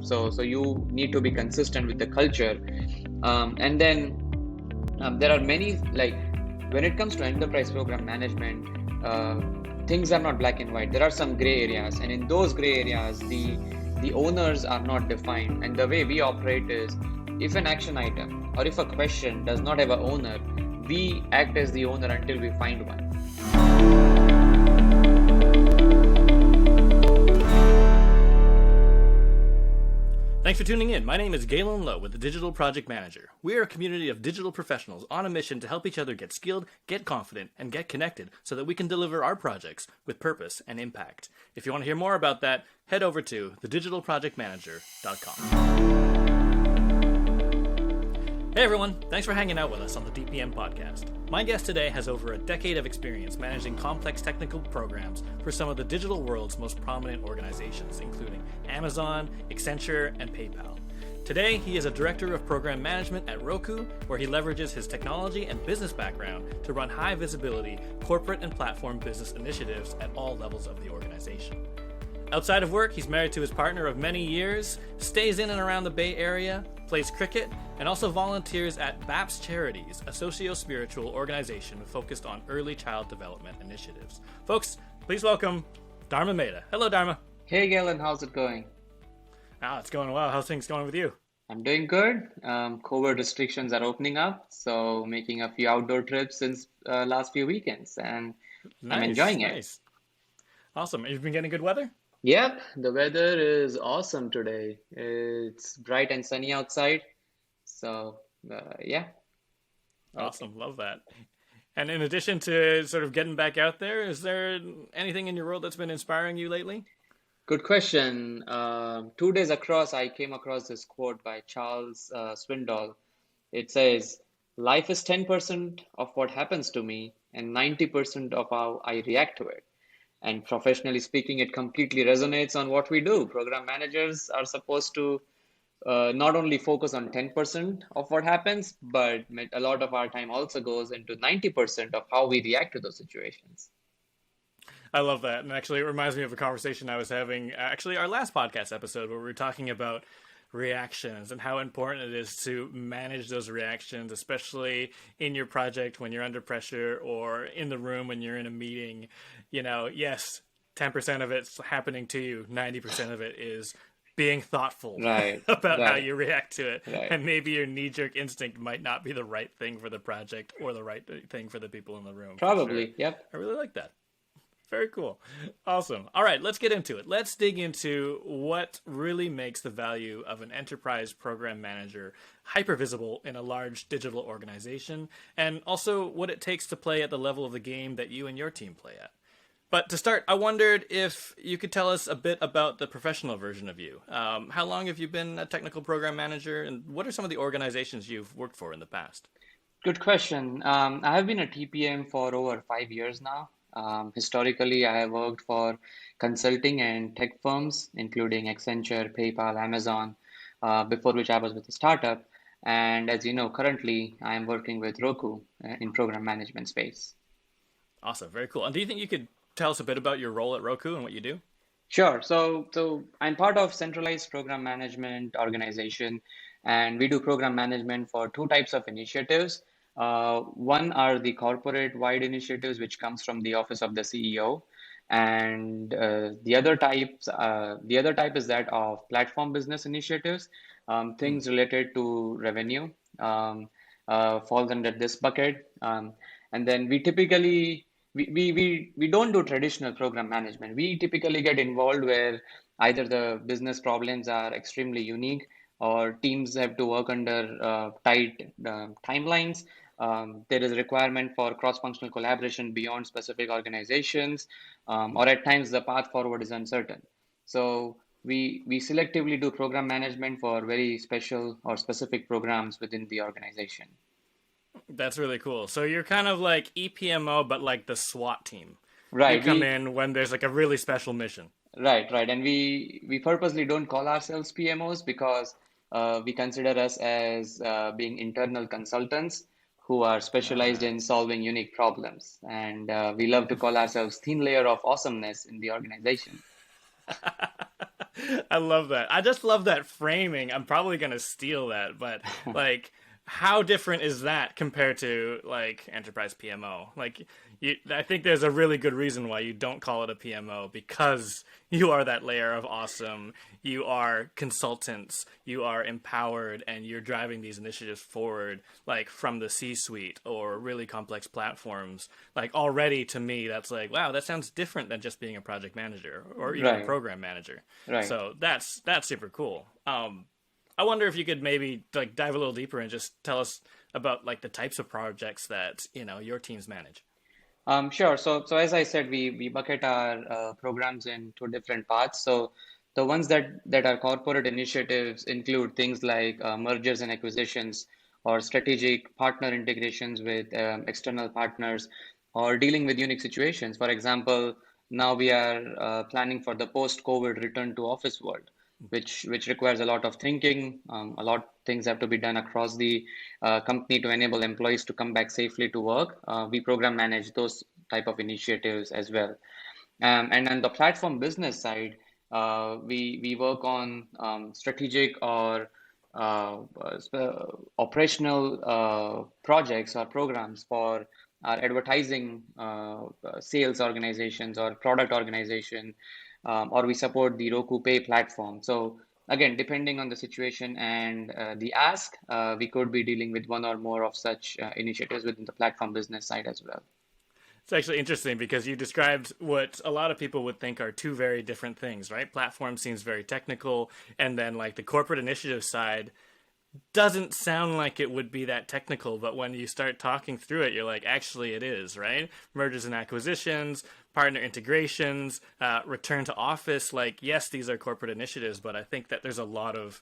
So you need to be consistent with the culture. And then there are many, like when it comes to enterprise program management, things are not black and white. There are some gray areas, and in those gray areas, the owners are not defined. And the way we operate is, if an action item or if a question does not have an owner, we act as the owner until we find one. Thanks for tuning in. My name is Galen Lowe with the Digital Project Manager. We are a community of digital professionals on a mission to help each other get skilled, get confident, and get connected so that we can deliver our projects with purpose and impact. If you want to hear more about that, head over to thedigitalprojectmanager.com. Hey everyone, thanks for hanging out with us on the DPM podcast. My guest today has over a decade of experience managing complex technical programs for some of the digital world's most prominent organizations, including Amazon, Accenture, and PayPal. Today, he is a director of program management at Roku, where he leverages his technology and business background to run high-visibility corporate and platform business initiatives at all levels of the organization. Outside of work, he's married to his partner of many years, stays in and around the Bay Area, plays cricket, and also volunteers at BAPS Charities, a socio-spiritual organization focused on early child development initiatives. Folks, please welcome Dharma Mehta. Hello, Dharma. Hey Galen, how's it going? It's going well. How's things going with you? I'm doing good. COVID restrictions are opening up, so making a few outdoor trips since last few weekends, and I'm enjoying it. Nice. Awesome. You've been getting good weather? Yep, the weather is awesome today. It's bright and sunny outside. So, yeah. Awesome. Love that. And in addition to sort of getting back out there, is there anything in your world that's been inspiring you lately? Good question. 2 days across, I came across this quote by Charles Swindoll. It says, "Life is 10% of what happens to me and 90% of how I react to it." And professionally speaking, it completely resonates on what we do. Program managers are supposed to not only focus on 10% of what happens, but a lot of our time also goes into 90% of how we react to those situations. I love that. And actually, it reminds me of a conversation I was having, actually, our last podcast episode, where we were talking about reactions and how important it is to manage those reactions, especially in your project when you're under pressure or in the room when you're in a meeting. You know, yes, 10% of it's happening to you, 90% of it is being thoughtful about how you react to it. Right. And maybe your knee-jerk instinct might not be the right thing for the project or the right thing for the people in the room. Probably, sure. Yep. I really like that. Very cool. Awesome. All right, let's get into it. Let's dig into what really makes the value of an enterprise program manager hyper-visible in a large digital organization, and also what it takes to play at the level of the game that you and your team play at. But to start, I wondered if you could tell us a bit about the professional version of you. How long have you been a technical program manager, and what are some of the organizations you've worked for in the past? Good question. I have been a TPM for over 5 years now. Historically, I have worked for consulting and tech firms, including Accenture, PayPal, Amazon, before which I was with a startup. And as you know, currently I am working with Roku in program management space. Awesome. Very cool. And do you think you could tell us a bit about your role at Roku and what you do? Sure. So I'm part of centralized program management organization, and we do program management for two types of initiatives. One are the corporate-wide initiatives, which comes from the office of the CEO, and the other type is that of platform business initiatives, things related to revenue, falls under this bucket. And then we typically we don't do traditional program management. We typically get involved where either the business problems are extremely unique or teams have to work under tight timelines. There is a requirement for cross-functional collaboration beyond specific organizations, or at times the path forward is uncertain. So we selectively do program management for very special or specific programs within the organization. That's really cool. So you're kind of like EPMO, but like the SWAT team. Right. You come in when there's like a really special mission. Right. And we purposely don't call ourselves PMOs because we consider us as being internal consultants who are specialized in solving unique problems. And we love to call ourselves thin layer of awesomeness in the organization. I love that. I just love that framing. I'm probably gonna steal that, but like, how different is that compared to like enterprise PMO? Like, I think there's a really good reason why you don't call it a PMO because you are that layer of awesome. You are consultants. You are empowered, and you're driving these initiatives forward, like from the C-suite or really complex platforms. Like already to me, that's like, wow, that sounds different than just being a project manager or even a Right, program manager. right. So that's super cool. I wonder if you could maybe like dive a little deeper and just tell us about like the types of projects that your teams manage. Sure. So as I said, we bucket our programs into different parts. So the ones that are corporate initiatives include things like mergers and acquisitions, or strategic partner integrations with external partners, or dealing with unique situations. For example, now we are planning for the post-COVID return to office world, which requires a lot of thinking. A lot of things have to be done across the company to enable employees to come back safely to work. We program manage those type of initiatives as well. And on the platform business side, we work on strategic or operational projects or programs for our advertising sales organizations or product organization, or we support the Roku Pay platform. So again, depending on the situation and the ask, we could be dealing with one or more of such initiatives within the platform business side as well. It's actually interesting because you described what a lot of people would think are two very different things, right? Platform seems very technical, and then like the corporate initiative side doesn't sound like it would be that technical, but when you start talking through it, you're like, actually, it is, right? Mergers and acquisitions, partner integrations, return to office. Like, yes, these are corporate initiatives, but I think that there's a lot of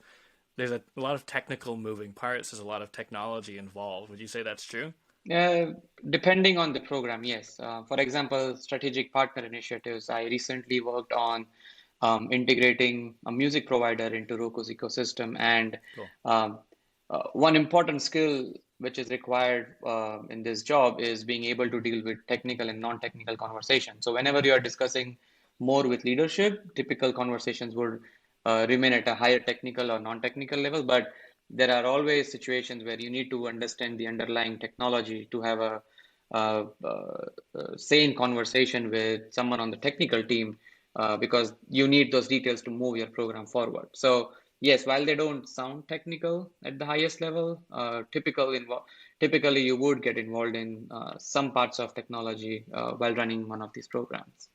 technical moving parts. There's a lot of technology involved. Would you say that's true? Uh, Depending on the program, yes. For example, strategic partner initiatives. I recently worked on integrating a music provider into Roku's ecosystem, and Cool. um, one important skill which is required in this job is being able to deal with technical and non-technical conversations. So whenever you are discussing more with leadership, typical conversations would remain at a higher technical or non-technical level, but there are always situations where you need to understand the underlying technology to have a sane conversation with someone on the technical team, because you need those details to move your program forward. So yes, while they don't sound technical at the highest level, typically you would get involved in some parts of technology while running one of these programs.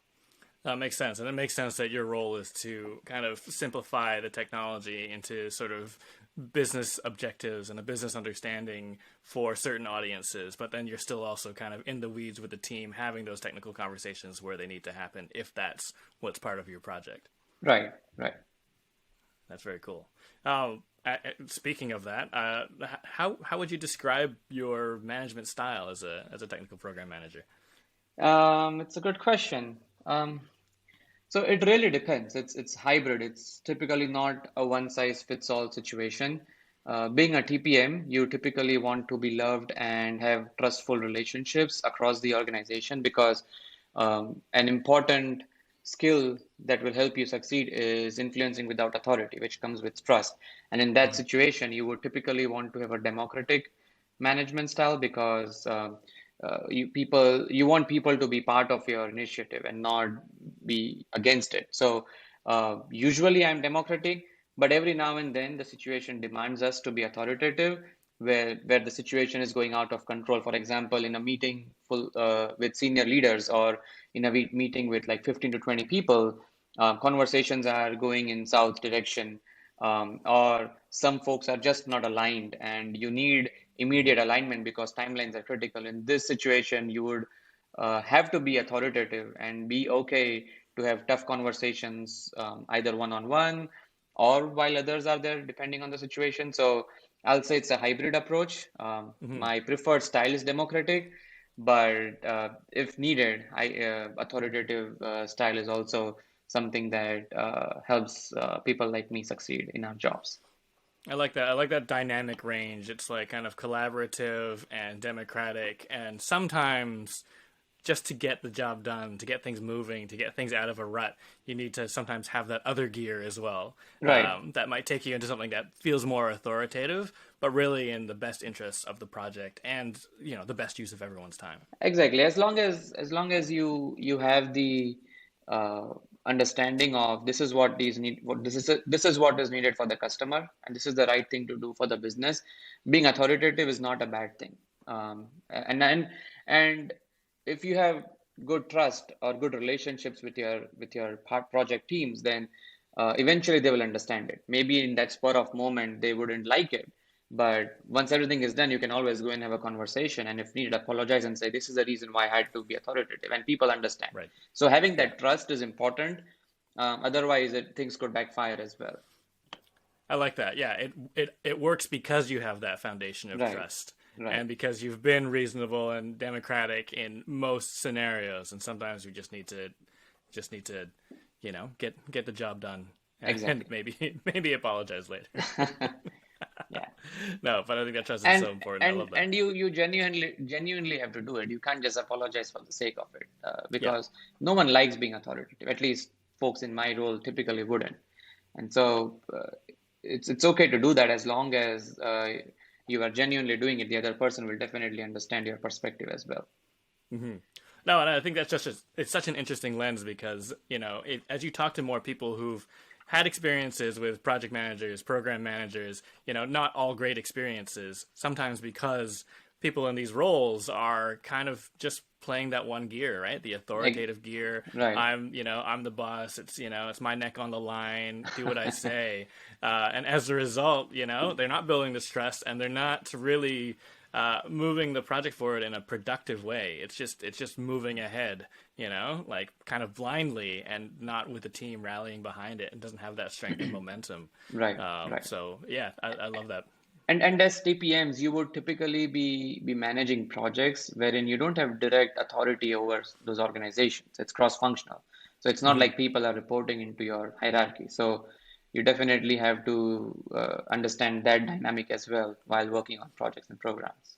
That makes sense. And it makes sense that your role is to kind of simplify the technology into sort of business objectives and a business understanding for certain audiences. But then you're still also kind of in the weeds with the team, having those technical conversations where they need to happen, if that's what's part of your project. Right, right. That's very cool. Speaking of that, how would you describe your management style as a technical program manager? It's a good question. So it really depends. It's hybrid. It's typically not a one size fits all situation. Being a TPM, you typically want to be loved and have trustful relationships across the organization, because an important skill that will help you succeed is influencing without authority, which comes with trust. And in that Mhm. situation, you would typically want to have a democratic management style, because you want people to be part of your initiative and not be against it. So usually I'm democratic, but every now and then the situation demands us to be authoritative, where the situation is going out of control. For example, in a meeting full with senior leaders, or in a meeting with like 15 to 20 people, conversations are going in south direction, or some folks are just not aligned, and you need immediate alignment because timelines are critical. In this situation, you would have to be authoritative and be okay to have tough conversations, either one on one or while others are there, depending on the situation. So I'll say it's a hybrid approach. Mhm. My preferred style is democratic, but if needed, authoritative style is also something that helps people like me succeed in our jobs. I like that. I like that dynamic range. It's like kind of collaborative and democratic, and sometimes just to get the job done, to get things moving, to get things out of a rut, you need to sometimes have that other gear as well. Right. That might take you into something that feels more authoritative, but really in the best interests of the project and the best use of everyone's time. Exactly. As long as you have the uh, understanding of this is what these need, what this is what is needed for the customer, and this is the right thing to do for the business. Being authoritative is not a bad thing. And if you have good trust or good relationships with your project teams, then eventually they will understand it. Maybe in that spur of moment they wouldn't like it, but once everything is done, you can always go and have a conversation, and if needed, apologize and say, this is the reason why I had to be authoritative, and people understand. Right. So having Yeah. that trust is important. Otherwise, things could backfire as well. I like that. Yeah, it works because you have that foundation of Right, trust, right. and because you've been reasonable and democratic in most scenarios. And sometimes you just need to get the job done, and Exactly. maybe apologize later. Yeah. No, but I think that trust is And so important. I and love that. and you genuinely have to do it. You can't just apologize for the sake of it, Yeah. because no one likes being authoritative. At least folks in my role typically wouldn't. And so it's okay to do that as long as you are genuinely doing it. The other person will definitely understand your perspective as well. No, and I think that's it's such an interesting lens because as you talk to more people who've had experiences with project managers, program managers, not all great experiences. Sometimes because people in these roles are kind of just playing that one gear, right? The Like, authoritative gear. right. I'm the boss. It's my neck on the line. Do what I say. And as a result, they're not building this trust, and they're not really moving the project forward in a productive way. It's just moving ahead, like kind of blindly and not with the team rallying behind it. It doesn't have that strength and momentum. Right, right. So yeah, I love that. And as TPMs, you would typically be managing projects wherein you don't have direct authority over those organizations. It's cross-functional. So it's not like people are reporting into your hierarchy. So you definitely have to understand that dynamic as well while working on projects and programs.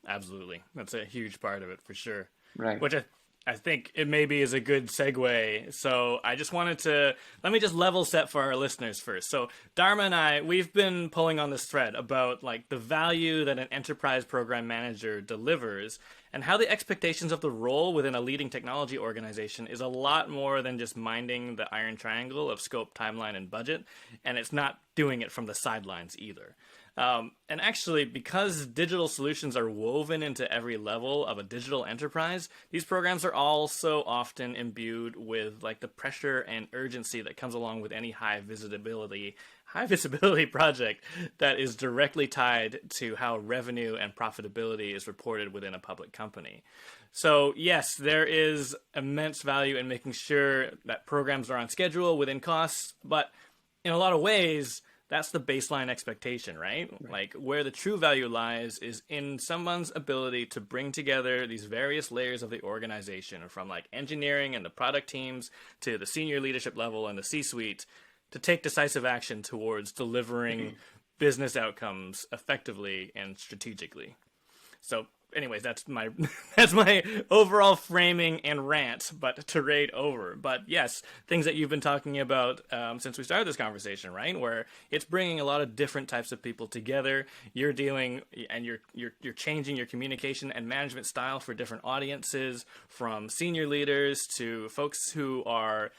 Absolutely. That's a huge part of it for sure. Right. Which I think it maybe is a good segue. So I just wanted to let me just level set for our listeners first. So Dharma and I, we've been pulling on this thread about like the value that an enterprise program manager delivers and how the expectations of the role within a leading technology organization is a lot more than just minding the iron triangle of scope, timeline, and budget. And it's not doing it from the sidelines either. And actually, because digital solutions are woven into every level of a digital enterprise, these programs are also often imbued with like the pressure and urgency that comes along with any high visibility project that is directly tied to how revenue and profitability is reported within a public company. So yes, there is immense value in making sure that programs are on schedule within costs, but in a lot of ways, that's the baseline expectation, right? Right. Like where the true value lies is in someone's ability to bring together these various layers of the organization, from like engineering and the product teams to the senior leadership level and the C-suite, to take decisive action towards delivering business outcomes effectively and strategically. So anyways, that's my that's my overall framing and rant, but tirade over. But yes, things that you've been talking about since we started this conversation, right? Where it's bringing a lot of different types of people together. You're dealing and you're changing your communication and management style for different audiences, from senior leaders to folks who are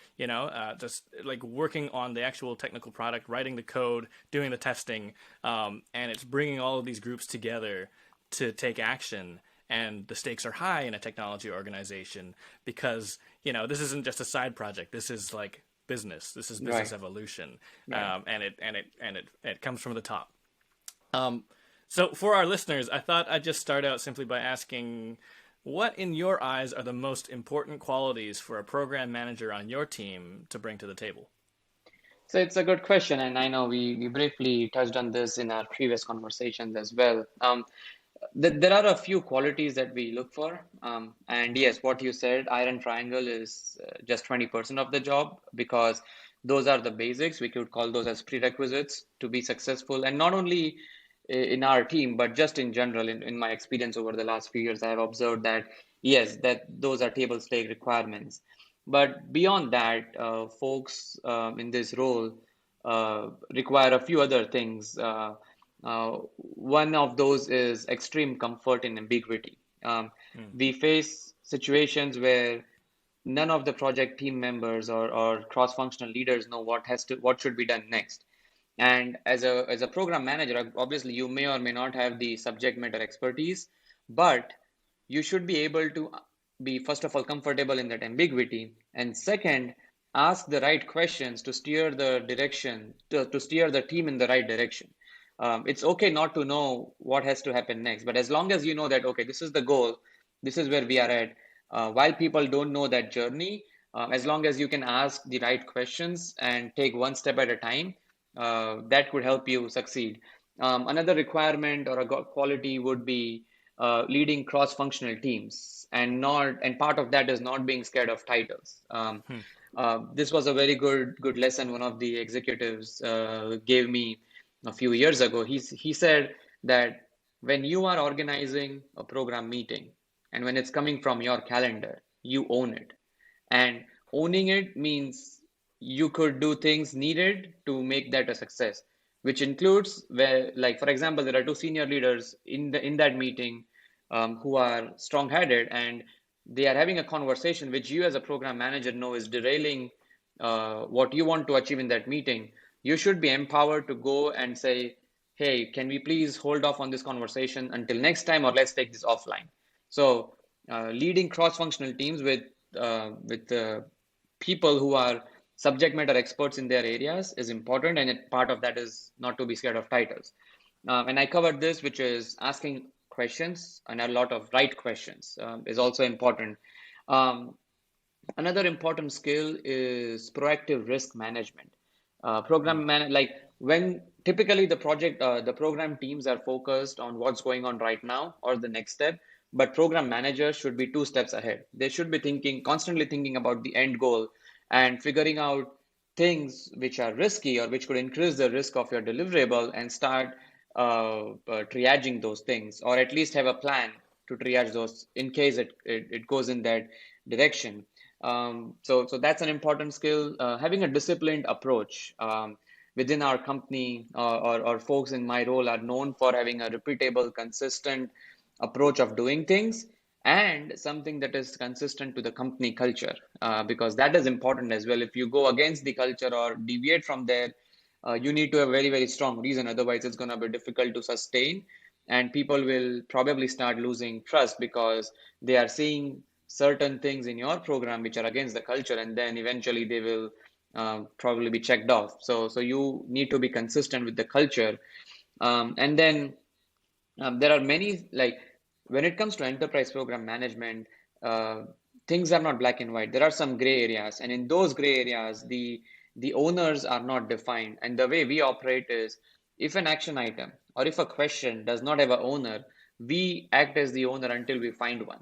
just like working on the actual technical product, writing the code, doing the testing, and it's bringing all of these groups together to take action. And the stakes are high in a technology organization because this isn't just a side project. This is like business. This is business Right. evolution, Right. and it comes from the top. So for our listeners, I thought I'd just start out simply by asking, what in your eyes are the most important qualities for a program manager on your team to bring to the table? So it's a good question, and I know we briefly touched on this in our previous conversations as well. There are a few qualities that we look for. And yes, what you said, iron triangle is just 20% of the job, because those are the basics. We could call those as prerequisites to be successful. And not only in our team, but just in general, in my experience over the last few years, I have observed that yes, that those are table stake requirements. But beyond that, folks in this role require a few other things. One of those is extreme comfort in ambiguity. We face situations where none of the project team members or cross-functional leaders know what should be done next. And as a program manager, obviously you may or may not have the subject matter expertise, but you should be able to be, first of all, comfortable in that ambiguity, and second, ask the right questions to steer the direction, to steer the team in the right direction. It's okay not to know what has to happen next, but as long as you know that, okay, this is the goal, this is where we are at, while people don't know that journey, as long as you can ask the right questions and take one step at a time, that could help you succeed. Another requirement or a quality would be leading cross-functional teams, and part of that is not being scared of titles. This was a very good lesson one of the executives gave me a few years ago. He said that when you are organizing a program meeting and when it's coming from your calendar, you own it. And owning it means you could do things needed to make that a success, which includes where, like, for example, there are two senior leaders in that meeting who are strong-headed, and they are having a conversation which you as a program manager know is derailing what you want to achieve in that meeting. You should be empowered to go and say, hey, can we please hold off on this conversation until next time, or let's take this offline. So leading cross-functional teams with people who are subject matter experts in their areas is important, and part of that is not to be scared of titles. And I covered this, which is asking questions, and a lot of right questions is also important. Um, Another important skill is proactive risk management. Like when typically the program teams are focused on what's going on right now or the next step, but program managers should be two steps ahead. They should be constantly thinking about the end goal and figuring out things which are risky or which could increase the risk of your deliverable, and start triaging those things, or at least have a plan to triage those in case it goes in that direction. So that's an important skill. Having a disciplined approach within our company, or folks in my role are known for having a repeatable, consistent approach of doing things, and something that is consistent to the company culture, because that is important as well. If you go against the culture or deviate from there, you need to have very, very strong reason. Otherwise, it's going to be difficult to sustain, and people will probably start losing trust because they are seeing certain things in your program which are against the culture, and then eventually they will probably be checked off. So you need to be consistent with the culture. And then there are many, like, when it comes to enterprise program management, uh, things are not black and white. There are some gray areas, and in those gray areas, the owners are not defined. And the way we operate is, if an action item or if a question does not have an owner, we act as the owner until we find one.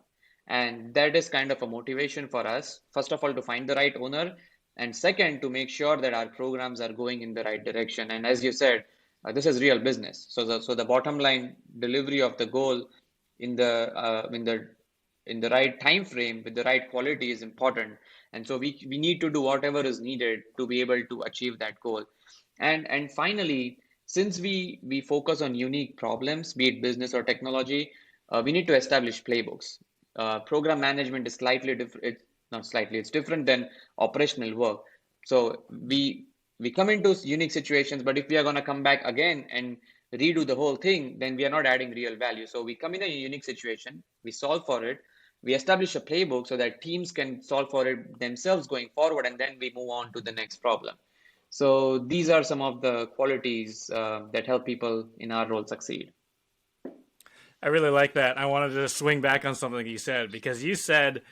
And that is kind of a motivation for us, first of all, to find the right owner, and second, to make sure that our programs are going in the right direction. And as you said, this is real business. So the bottom line delivery of the goal in the right time frame with the right quality is important. And so we need to do whatever is needed to be able to achieve that goal. And finally, since we focus on unique problems, be it business or technology, we need to establish playbooks. Program management is slightly different. It's not slightly, it's different than operational work. So we come into unique situations, but if we are going to come back again and redo the whole thing, then we are not adding real value. So we come in a unique situation, we solve for it, we establish a playbook so that teams can solve for it themselves going forward, and then we move on to the next problem. So these are some of the qualities that help people in our role succeed. I really like that. I wanted to swing back on something you said, because you said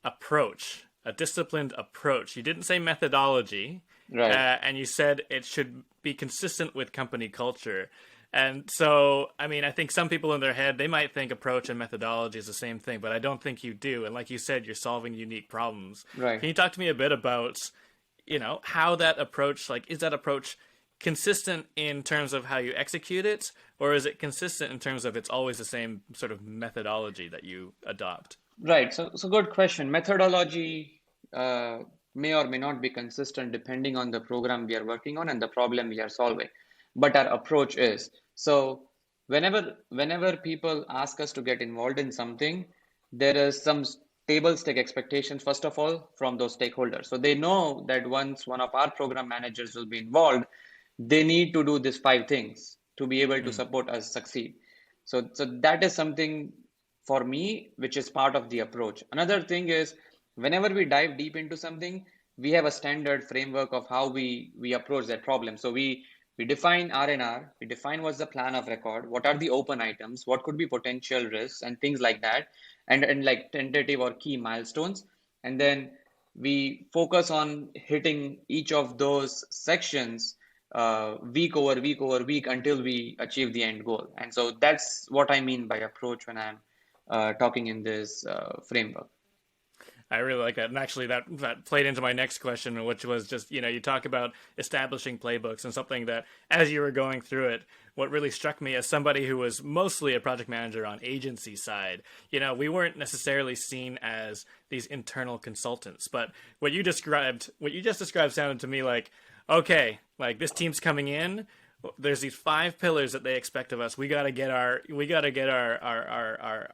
approach, a disciplined approach. You didn't say methodology, Right. and you said it should be consistent with company culture. And so, I mean, I think some people in their head, they might think approach and methodology is the same thing, but I don't think you do. And like you said, you're solving unique problems. Right. Can you talk to me a bit about, how that approach, like, is that approach consistent in terms of how you execute it, or is it consistent in terms of it's always the same sort of methodology that you adopt? Right. So good question. Methodology may or may not be consistent depending on the program we are working on and the problem we are solving. But our approach is. So whenever people ask us to get involved in something, there is some table stake expectations, first of all, from those stakeholders. So they know that once one of our program managers will be involved, they need to do these five things to be able to Mm. support us succeed. So that is something for me, which is part of the approach. Another thing is whenever we dive deep into something, we have a standard framework of how we approach that problem. So we define R&R, we define what's the plan of record, what are the open items, what could be potential risks and things like that, and like tentative or key milestones. And then we focus on hitting each of those sections week over week over week until we achieve the end goal. And so that's what I mean by approach when I'm talking in this framework. I really like that, and actually, that played into my next question, which was just you talk about establishing playbooks, and something that as you were going through it, what really struck me as somebody who was mostly a project manager on agency side, we weren't necessarily seen as these internal consultants, but what you just described, sounded to me like, okay, like this team's coming in. There's these five pillars that they expect of us. We got to get our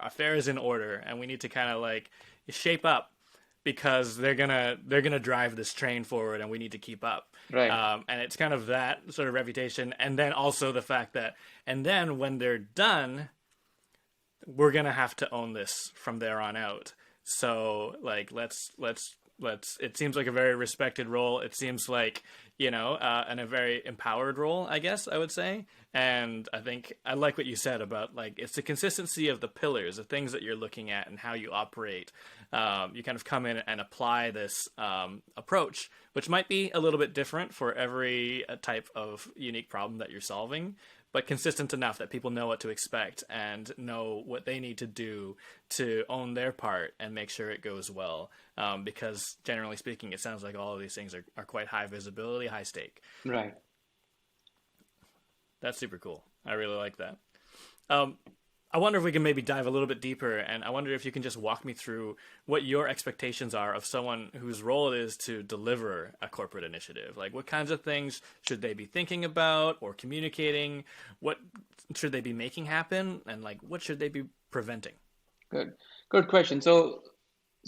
affairs in order, and we need to kind of like shape up because they're gonna drive this train forward, and we need to keep up. Right. And it's kind of that sort of reputation, and then also the fact that, and then when they're done, we're gonna have to own this from there on out. So like let's. It seems like a very respected role. It seems like and a very empowered role, I guess I would say. And I think I like what you said about like it's the consistency of the pillars, the things that you're looking at, and how you operate. You kind of come in and apply this approach, which might be a little bit different for every type of unique problem that you're solving, but consistent enough that people know what to expect and know what they need to do to own their part and make sure it goes well. Because generally speaking, it sounds like all of these things are quite high visibility, high stake. Right. That's super cool. I really like that. Um, I wonder if we can maybe dive a little bit deeper, and I wonder if you can just walk me through what your expectations are of someone whose role it is to deliver a corporate initiative. Like, what kinds of things should they be thinking about or communicating? What should they be making happen? And, like, what should they be preventing? Good. Good question. So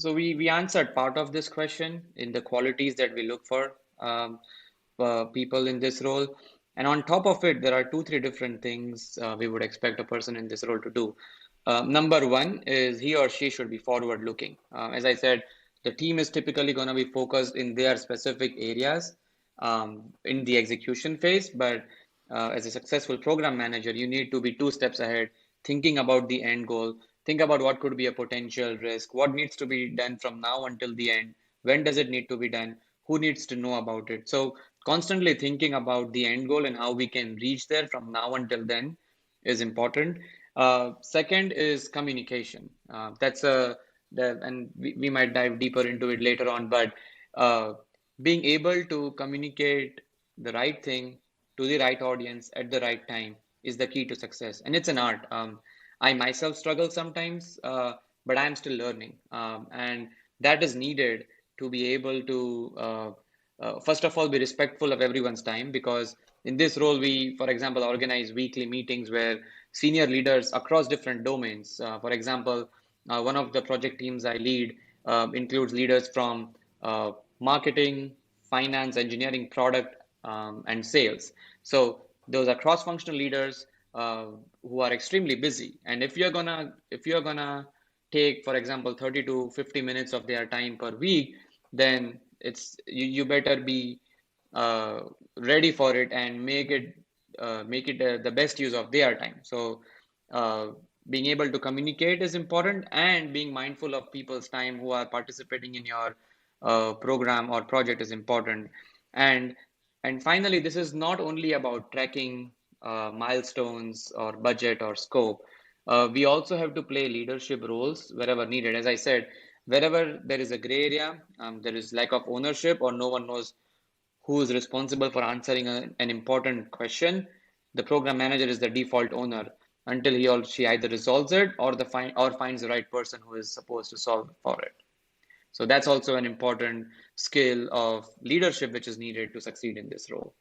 we answered part of this question in the qualities that we look for people in this role. And on top of it, there are two, three different things we would expect a person in this role to do. Number one is he or she should be forward looking. As I said, the team is typically going to be focused in their specific areas in the execution phase. But as a successful program manager, you need to be two steps ahead, thinking about the end goal. Think about what could be a potential risk, what needs to be done from now until the end, when does it need to be done, who needs to know about it. So constantly thinking about the end goal and how we can reach there from now until then is important. Second is communication. And we might dive deeper into it later on, but uh, being able to communicate the right thing to the right audience at the right time is the key to success. And it's an art. I myself struggle sometimes, but I'm still learning. And that is needed to be able to, first of all, be respectful of everyone's time, because in this role, we, for example, organize weekly meetings where senior leaders across different domains, for example, one of the project teams I lead includes leaders from marketing, finance, engineering, product, and sales. So those are cross-functional leaders who are extremely busy. And if you're gonna take, for example, 30 to 50 minutes of their time per week, then you better be uh, ready for it and make it the best use of their time. So uh, being able to communicate is important, and being mindful of people's time who are participating in your program or project is important. And and finally, this is not only about tracking milestones or budget or scope. We also have to play leadership roles wherever needed. As I said, wherever there is a gray area, there is lack of ownership, or no one knows who is responsible for answering an important question, the program manager is the default owner. until he or she either resolves it or finds the right person who is supposed to solve for it. So that's also an important skill of leadership which is needed to succeed in this role.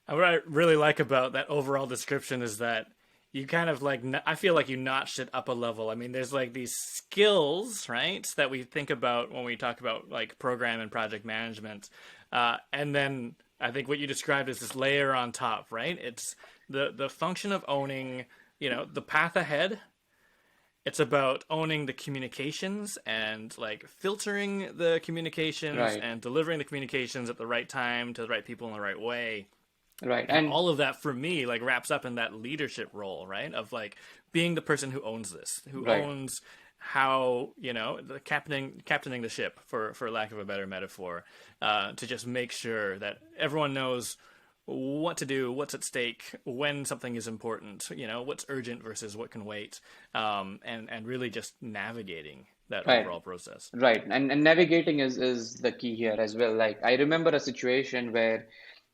And what I really like about that overall description is that you kind of like, I feel like you notched it up a level. I mean, there's like these skills, right, that we think about when we talk about like program and project management. And then I think what you described is this layer on top, right? It's the function of owning, the path ahead. It's about owning the communications and like filtering the communications Right, and delivering the communications at the right time to the right people in the right way. right. And And all of that for me like wraps up in that leadership role, right, of like being the person who owns this, who right, owns how, the captaining the ship, for lack of a better metaphor, to just make sure that everyone knows what to do, what's at stake, when something is important, what's urgent versus what can wait, and really just navigating that right, overall process. right. And navigating is the key here as well. Like I remember a situation where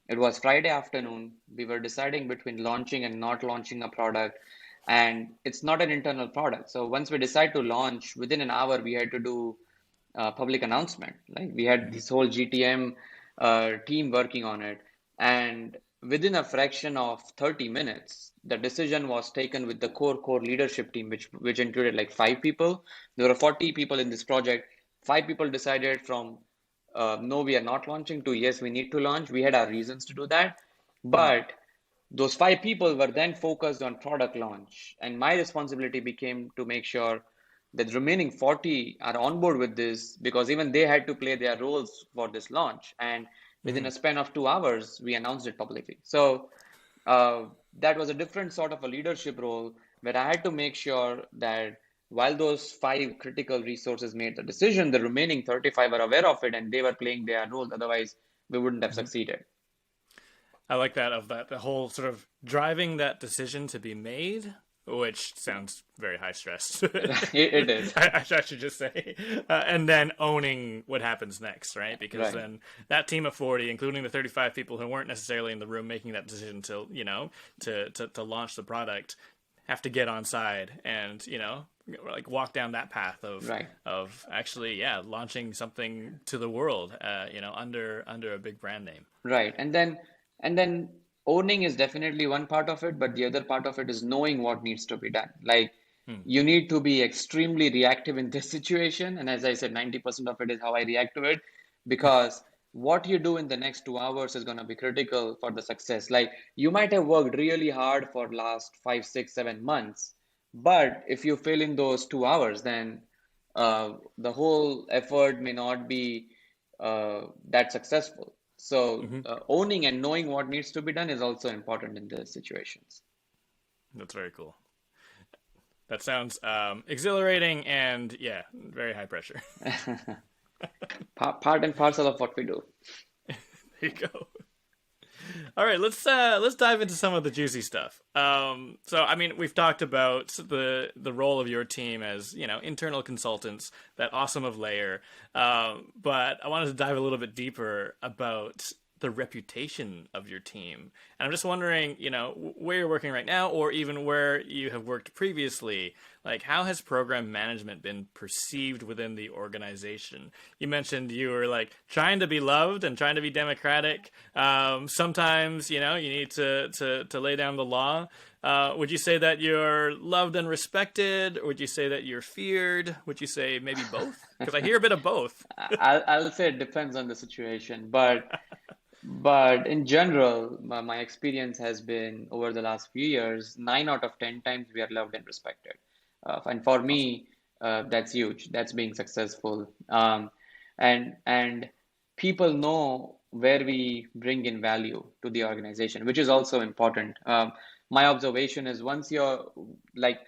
it was Friday afternoon. We were deciding between launching and not launching a product, and it's not an internal product. So once we decide to launch, within an hour we had to do public announcement. Like we had Mm-hmm. this whole GTM team working on it, and within a fraction of 30 minutes, the decision was taken with the core leadership team, which included like 5 people. There were 40 people in this project. 5 people decided from no, we are not launching to yes, we need to launch. We had our reasons to do that, Mm-hmm. but those 5 people were then focused on product launch, and my responsibility became to make sure that the remaining 40 are on board with this because even they had to play their roles for this launch. And within Mm-hmm. a span of 2 hours, we announced it publicly. So uh, that was a different sort of a leadership role where I had to make sure that while those 5 critical resources made the decision, the remaining 35 are aware of it and they were playing their roles. Otherwise, we wouldn't have Mm-hmm. succeeded. I like that, of that the whole sort of driving that decision to be made, which sounds very high stress. It is. I should just say, and then owning what happens next, right? Because Right. then that team of 40, including the 35 people who weren't necessarily in the room making that decision to launch the product, have to get on side and like walk down that path of Right. actually, yeah, launching something to the world, under a big brand name. Right. And then owning is definitely one part of it, but the other part of it is knowing what needs to be done. Like Hmm. you need to be extremely reactive in this situation. And as I said, 90% of it is how I react to it because what you do in the next 2 hours is going to be critical for the success. Like you might have worked really hard for last 5, 6, 7 months, but if you fail in those 2 hours, then the whole effort may not be that successful. So Hmm. owning and knowing what needs to be done is also important in these situations. That's very cool. That sounds exhilarating and, yeah, very high pressure. Part and parcel of what we do. There you go. All right, let's dive into some of the juicy stuff. So I mean, we've talked about the role of your team as internal consultants, that awesome of layer. But I wanted to dive a little bit deeper about the reputation of your team, and I'm just wondering, where you're working right now, or even where you have worked previously. Like, how has program management been perceived within the organization? You mentioned you were like trying to be loved and trying to be democratic. Sometimes, you need to lay down the law. Would you say that you're loved and respected? Or would you say that you're feared? Would you say maybe both? Because I hear a bit of both. I'll say it depends on the situation, but in general, my experience has been over the last few years, 9 out of 10 times we are loved and respected. And for Awesome. me, that's huge. That's being successful. And people know where we bring in value to the organization, which is also important. My observation is once you're like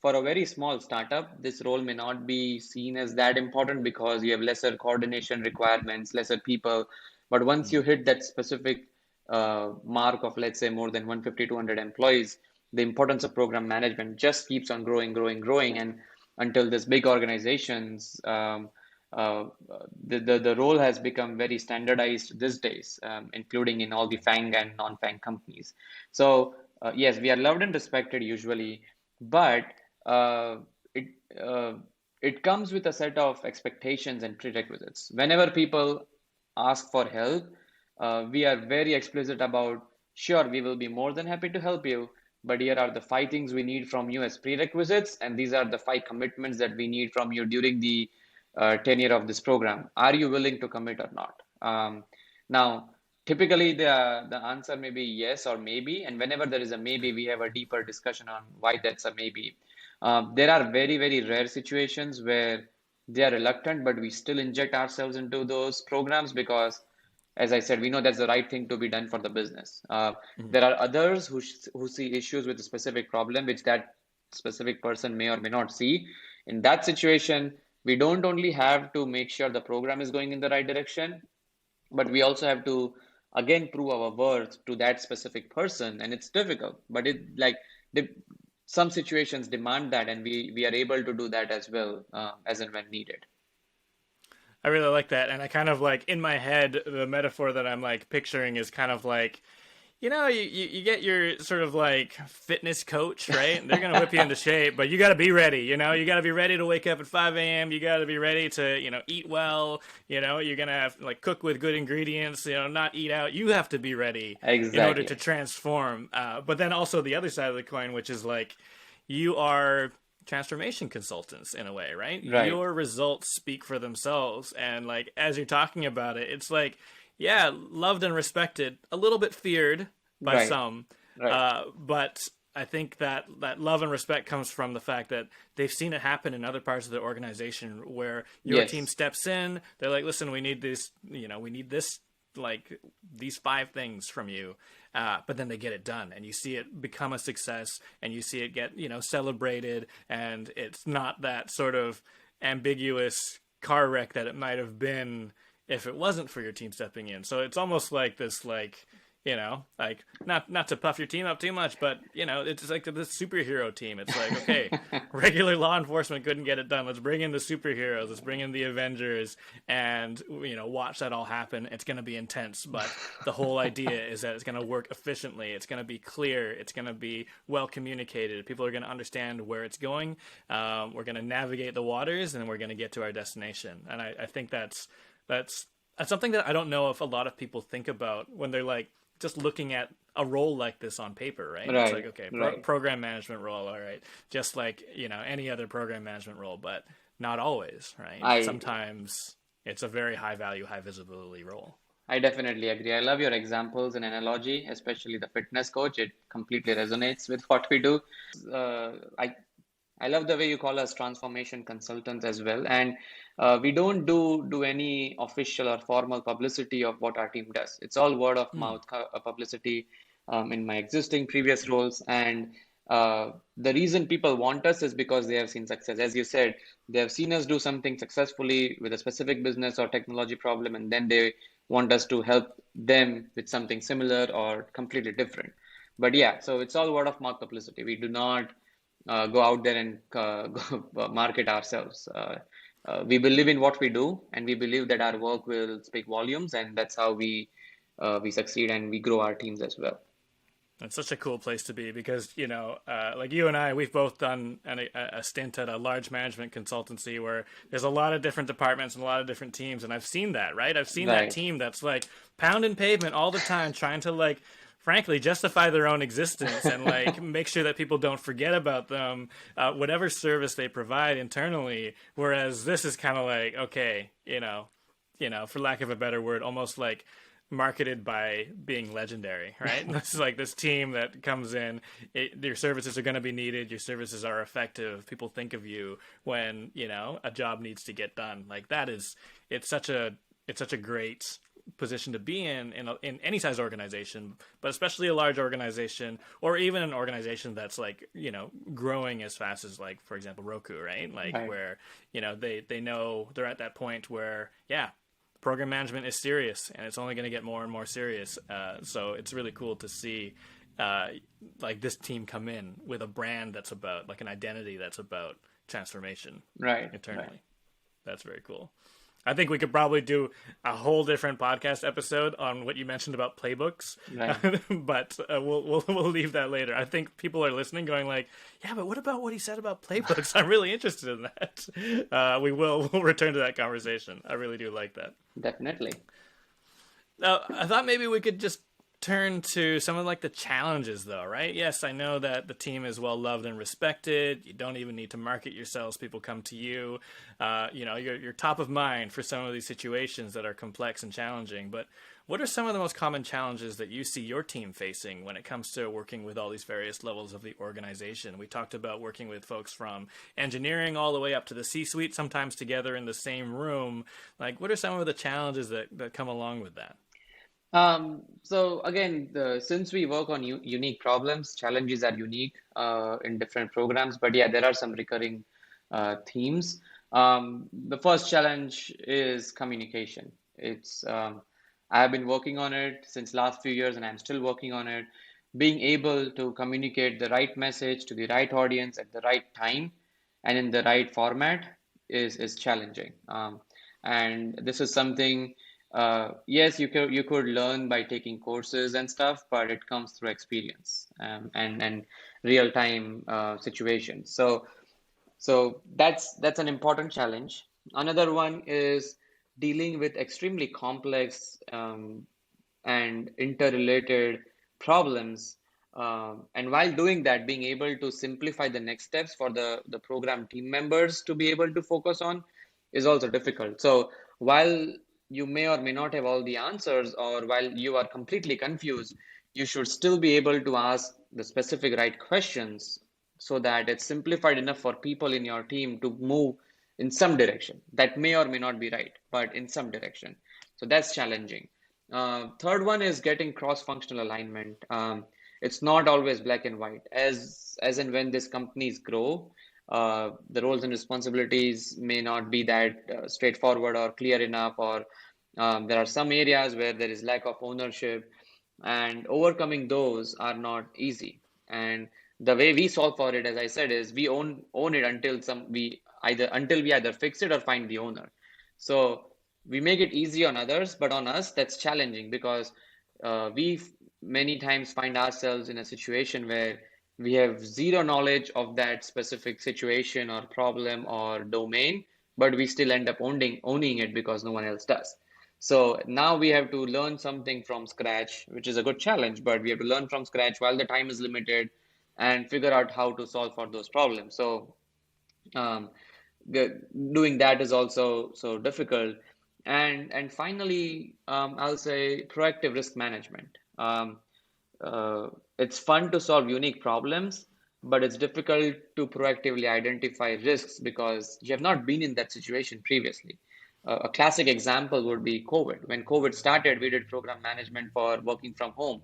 for a very small startup, this role may not be seen as that important because you have lesser coordination requirements, lesser people. But once you hit that specific mark of, let's say, more than 150, 200 employees, the importance of program management just keeps on growing, growing, growing. And until this big organizations, uh, the role has become very standardized these days, including in all the FANG and non-FANG companies. So Yes, we are loved and respected usually, but uh, it uh, it comes with a set of expectations and prerequisites. Whenever people ask for help, we are very explicit about, sure, we will be more than happy to help you, but here are the five things we need from you as prerequisites, and these are the five commitments that we need from you during the tenure of this program. Are you willing to commit or not? Now, typically, the answer may be yes or maybe, and whenever there is a maybe, we have a deeper discussion on why that's a maybe. There are very, very rare situations where they are reluctant, but we still inject ourselves into those programs because, as I said, we know that's the right thing to be done for the business. Mhm. There are others who see issues with a specific problem, which that specific person may or may not see. In that situation, we don't only have to make sure the program is going in the right direction, but we also have to again prove our worth to that specific person, and it's difficult, but the, some situations demand that, and we are able to do that as well, as and when needed. I really like that, and I kind of like in my head the metaphor that I'm like picturing is kind of like, you get your sort of like fitness coach, right? They're gonna whip you into shape, but you got to be ready. You got to be ready to wake up at 5 a.m. You got to be ready to eat well. You're gonna have like cook with good ingredients. Not eat out. You have to be ready in order to Exactly. transform. But then also the other side of the coin, which is like you are transformation consultants in a way, right? Right. Your results speak for themselves, and like as you're talking about it, it's like, yeah, loved and respected, a little bit feared by Right. some, Right. but I think that love and respect comes from the fact that they've seen it happen in other parts of the organization where your team Yes. steps in. They're like, listen, we need this, we need this, like these five things from you. But then they get it done, and you see it become a success, and you see it get celebrated, and it's not that sort of ambiguous car wreck that it might have been if it wasn't for your team stepping in. So it's almost like this, like like not to puff your team up too much, but it's like this superhero team. It's like, okay, regular law enforcement couldn't get it done. Let's bring in the superheroes. Let's bring in the Avengers, and watch that all happen. It's going to be intense, but the whole idea is that it's going to work efficiently. It's going to be clear. It's going to be well communicated. People are going to understand where it's going. We're going to navigate the waters, and we're going to get to our destination. And I think that's something that I don't know if a lot of people think about when they're like just looking at a role like this on paper, right? It's like, Right. okay, Right. program management role, all right, just like any other program management role, but not always, right? I Sometimes it's a very high value, high visibility role. I definitely agree. I love your examples and analogy, especially the fitness coach. It completely resonates with what we do. Uh, I I love the way you call us transformation consultants as well. And we don't do any official or formal publicity of what our team does. It's all word of Hmm. mouth publicity in my existing previous roles. And the reason people want us is because they have seen success. As you said, they have seen us do something successfully with a specific business or technology problem, and then they want us to help them with something similar or completely different. But yeah, so it's all word of mouth publicity. We do not go out there and market ourselves. We believe in what we do, and we believe that our work will speak volumes, and that's how we succeed and we grow our teams as well. It's such a cool place to be because, like you and I, we've both done a stint at a large management consultancy where there's a lot of different departments and a lot of different teams. And I've seen that, right? I've seen that Right. team that's like pounding pavement all the time, trying to like, frankly, justify their own existence and like make sure that people don't forget about them, whatever service they provide internally. Whereas this is kind of like, okay, for lack of a better word, almost like marketed by being legendary, right? This is like this team that comes in. Your services are going to be needed. Your services are effective. People think of you when a job needs to get done. Like that is, it's such a great position to be in any size organization, but especially a large organization or even an organization that's like growing as fast as, like, for example, Roku, right? Like Right. where they know they're at that point where, yeah, program management is serious and it's only going to get more and more serious. So it's really cool to see uh, like this team come in with a brand that's about, like, an identity that's about transformation Right. Right. internally. That's very cool. I think we could probably do a whole different podcast episode on what you mentioned about playbooks, Right. but we'll leave that later. I think people are listening, going like, "Yeah, but what about what he said about playbooks? I'm really interested in that." We'll return to that conversation. I really do like that. Definitely. Now, I thought maybe we could just turn to some of like the challenges though, right? Yes, I know that the team is well loved and respected. You don't even need to market yourselves. People come to you. You're top of mind for some of these situations that are complex and challenging. But what are some of the most common challenges that you see your team facing when it comes to working with all these various levels of the organization? We talked about working with folks from engineering all the way up to the C-suite, sometimes together in the same room. Like, what are some of the challenges that come along with that? So again, since we work on unique problems, challenges are unique in different programs. But yeah, there are some recurring themes. The first challenge is communication. I have been working on it since last few years, and I'm still working on it. Being able to communicate the right message to the right audience at the right time and in the right format is challenging. And this is something, yes, you could learn by taking courses and stuff, but it comes through experience, and real time situations. So that's an important challenge. Another one is dealing with extremely complex and interrelated problems. And while doing that, being able to simplify the next steps for the program team members to be able to focus on is also difficult. So while you may or may not have all the answers, or while you are completely confused, you should still be able to ask the specific right questions so that it's simplified enough for people in your team to move in some direction that may or may not be right, but in some direction. So that's challenging. Third one is getting cross-functional alignment. It's not always black and white. As and when these companies grow, the roles and responsibilities may not be that straightforward or clear enough, or there are some areas where there is lack of ownership, and overcoming those are not easy. And the way we solve for it, as I said, is we own it until we either fix it or find the owner. So we make it easy on others, but on us, that's challenging because we many times find ourselves in a situation where we have zero knowledge of that specific situation or problem or domain, but we still end up owning it because no one else does. So now we have to learn something from scratch, which is a good challenge, but we have to learn from scratch while the time is limited and figure out how to solve for those problems. So um, doing that is also so difficult. And finally, I'll say proactive risk management. Uh, it's fun to solve unique problems, but it's difficult to proactively identify risks because you have not been in that situation previously. A classic example would be COVID. When COVID started, we did program management for working from home,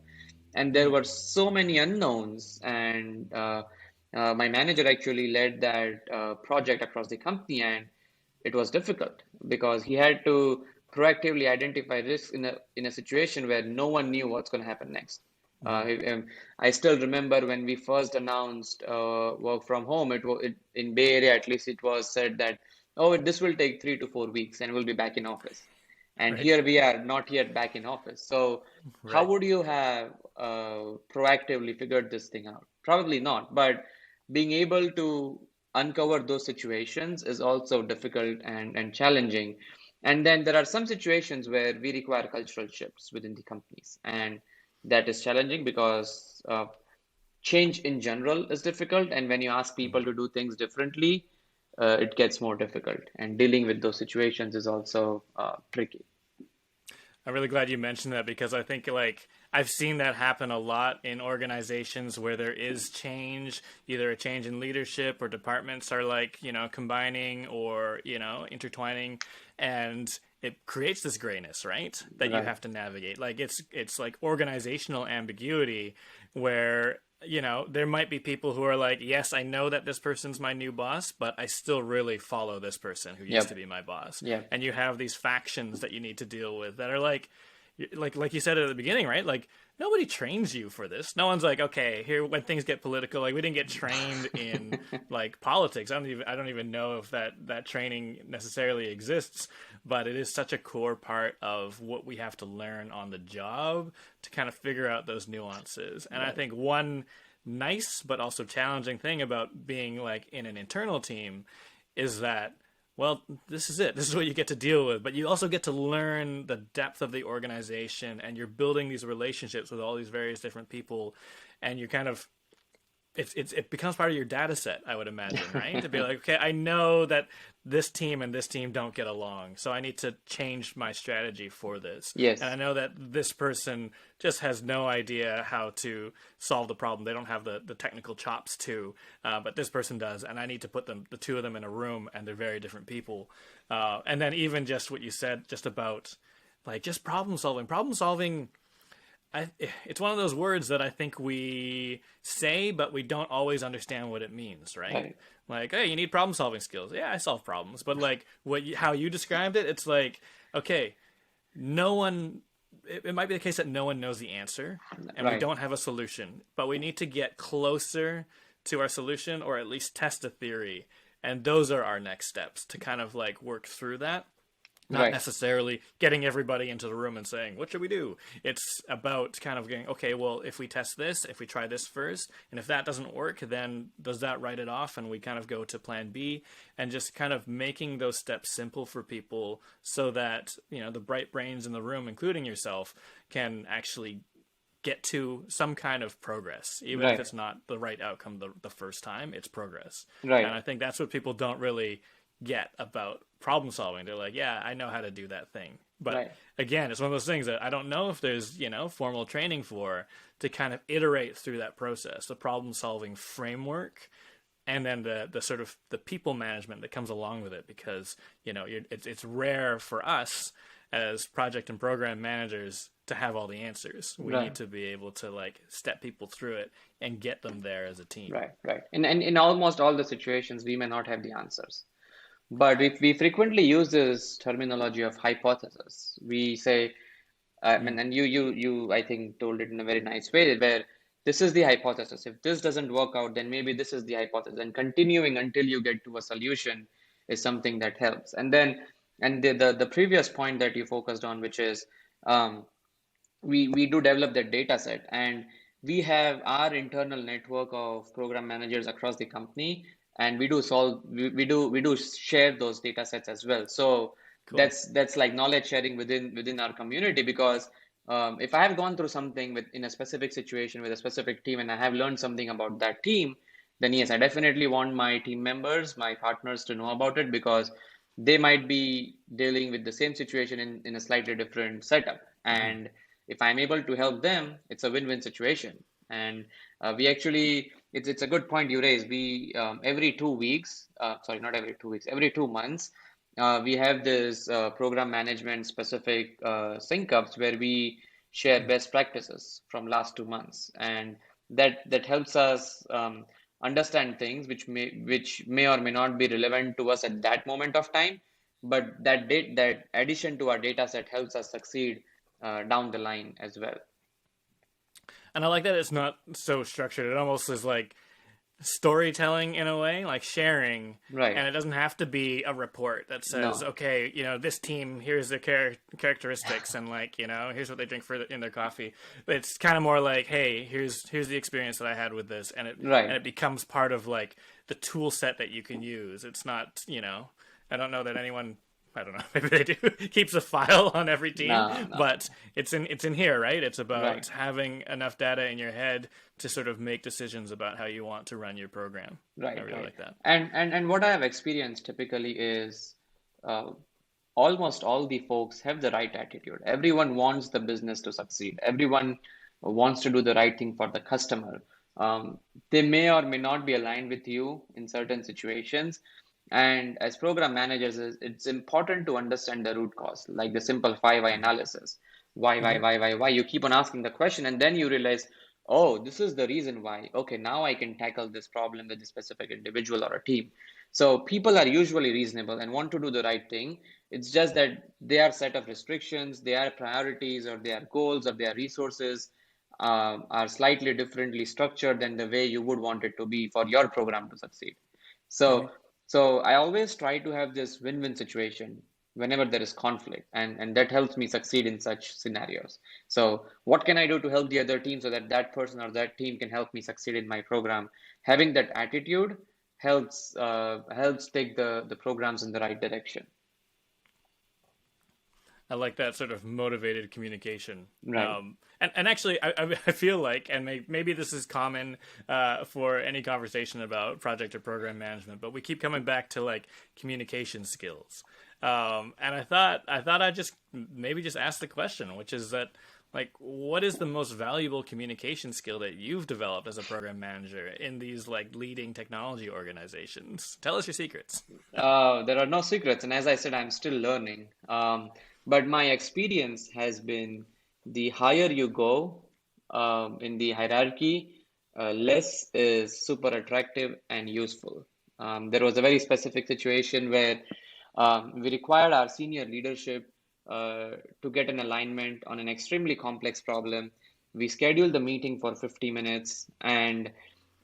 and there were so many unknowns. And my manager actually led that project across the company, and it was difficult because he had to proactively identify risks in a situation where no one knew what's going to happen next. I still remember when we first announced work from home. In Bay Area, at least, it was said that, oh, this will take 3 to 4 weeks and we'll be back in office. And Right, here we are, not yet back in office. So how right. would you have proactively figured this thing out? Probably not, but being able to uncover those situations is also difficult and challenging. And then there are some situations where we require cultural shifts within the companies, and that is challenging because change in general is difficult. And when you ask people to do things differently, it gets more difficult. And dealing with those situations is also tricky. I'm really glad you mentioned that because I think like I've seen that happen a lot in organizations where there is change, either a change in leadership or departments are like, combining or, intertwining, and it creates this grayness, right? That you Right. have to navigate. Like it's like organizational ambiguity where there might be people who are like, yes, I know that this person's my new boss, but I still really follow this person who used to Yep. be my boss. Yep. And you have these factions that you need to deal with that are like you said at the beginning, right? Like nobody trains you for this. No one's like, okay, here when things get political, like we didn't get trained in like politics. I don't even know if that training necessarily exists, but it is such a core part of what we have to learn on the job to kind of figure out those nuances. And I Right. think one nice but also challenging thing about being like in an internal team is that, well, this is it. This is what you get to deal with. But you also get to learn the depth of the organization, and you're building these relationships with all these various different people, and you're kind of it becomes part of your data set, I would imagine, right? To be like, okay, I know that this team and this team don't get along, so I need to change my strategy for this. And I Yes. know that this person just has no idea how to solve the problem. They don't have the technical chops to, but this person does, and I need to put the two of them in a room, and they're very different people. And then even just what you said, just about like just problem solving. Problem solving, it's one of those words that I think we say, but we don't always understand what it means, right? Right. Like, hey, you need problem solving skills. Yeah, I solve problems, but like how you described it, it's like, okay, no one. It might be the case that no one knows the answer, and we Right. don't have a solution, but we need to get closer to our solution, or at least test a theory, and those are our next steps to kind of like work through that, not Right. necessarily getting everybody into the room and saying, what should we do? It's about kind of going, okay, well, if we test this, if we try this first, and if that doesn't work, then does that write it off? And we kind of go to plan B, and just kind of making those steps simple for people so that, the bright brains in the room, including yourself, can actually get to some kind of progress, even if Right. it's not the right outcome the first time, it's progress. And Right. I think that's what people don't really get about problem solving. They're like, yeah, I know how to do that thing. But Right. again, it's one of those things that I don't know if there's, formal training for to kind of iterate through that process, the problem solving framework, and then the sort of the people management that comes along with it, because, it's rare for us as project and program managers to have all the answers. We need Right. to be able to like step people through it and get them there as a team. Right. Right. And in almost all the situations, we may not have the answers. But if we frequently use this terminology of hypothesis, we say, I mean, Mm. and I think told it in a very nice way, where this is the hypothesis. If this doesn't work out, then maybe this is the hypothesis. And continuing until you get to a solution is something that helps. And then, and the previous point that you focused on, which is, um, we do develop that data set, and we have our internal network of program managers across the company, and we do share those data sets as well. So Cool. that's like knowledge sharing within our community, because if I have gone through something in a specific situation with a specific team, and I have learned something about that team, then yes, I definitely want my team members, my partners, to know about it, because they might be dealing with the same situation in a slightly different setup. Hmm. And if I'm able to help them, it's a win-win situation. And we actually, it's a good point you raise. We every 2 weeks, sorry, not every 2 weeks, every 2 months, we have this program management specific sync ups where we share best practices from last 2 months, and that helps us understand things which may or may not be relevant to us at that moment of time, but that addition to our data set helps us succeed down the line as well. And I like that it's not so structured. It almost is like storytelling in a way, like sharing, Right. and it doesn't have to be a report that says, No. okay, this team, here's their characteristics, and like, here's what they drink in their coffee. But it's kind of more like, hey, here's the experience that I had with this, and Right. it becomes part of like the tool set that you can use. It's not, I don't know that anyone. I don't know. Maybe they do. Keeps a file on every team, No, no. but it's in here, right? It's Right. about having enough data in your head to sort of make decisions about how you want to run your program. I Right. really Right. like that. And what I have experienced typically is uh, almost all the folks have the right attitude. Everyone wants the business to succeed. Everyone wants to do the right thing for the customer. They may or may not be aligned with you in certain situations. And as program managers, it's important to understand the root cause, like the simple 5 why analysis. Hmm. Why? You keep on asking the question, and then you realize, oh, this is the reason why. Okay, now I can tackle this problem with a specific individual or a team. So people are usually reasonable and want to do the right thing. It's just that they are set of restrictions, they are priorities, or they are goals, or they are resources. are slightly differently structured than the way you would want it to be for your program to succeed. So, so I always try to have this win-win situation whenever there is conflict, and that helps me succeed in such scenarios. So, what can I do to help the other team so that that person or that team can help me succeed in my program? Having that attitude helps take the programs in the right direction. I like that sort of motivated communication. Right. And actually, I feel like, and maybe this is common for any conversation about project or program management, but we keep coming back to like communication skills. And I'd just maybe just ask the question, which is that like, what is the most valuable communication skill that you've developed as a program manager in these like leading technology organizations? Tell us your secrets. There are no secrets, and as I said, I'm still learning. But my experience has been the higher you go in the hierarchy, less is super attractive and useful. There was a very specific situation where we required our senior leadership to get an alignment on an extremely complex problem. We scheduled the meeting for 50 minutes, and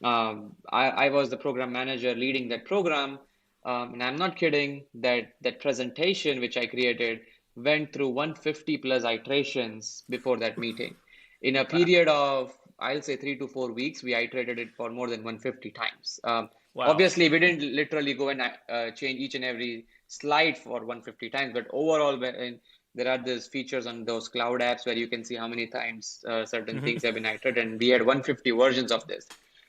I was the program manager leading that program. And I'm not kidding that that presentation which I created went through 150 plus iterations before that meeting. In a Wow. period of, I'll say 3 to 4 weeks, we iterated it for more than 150 times. Wow. Obviously, we didn't literally go and change each and every slide for 150 times, but overall, there are these features on those cloud apps where you can see how many times certain things have been iterated, and we had 150 versions of this.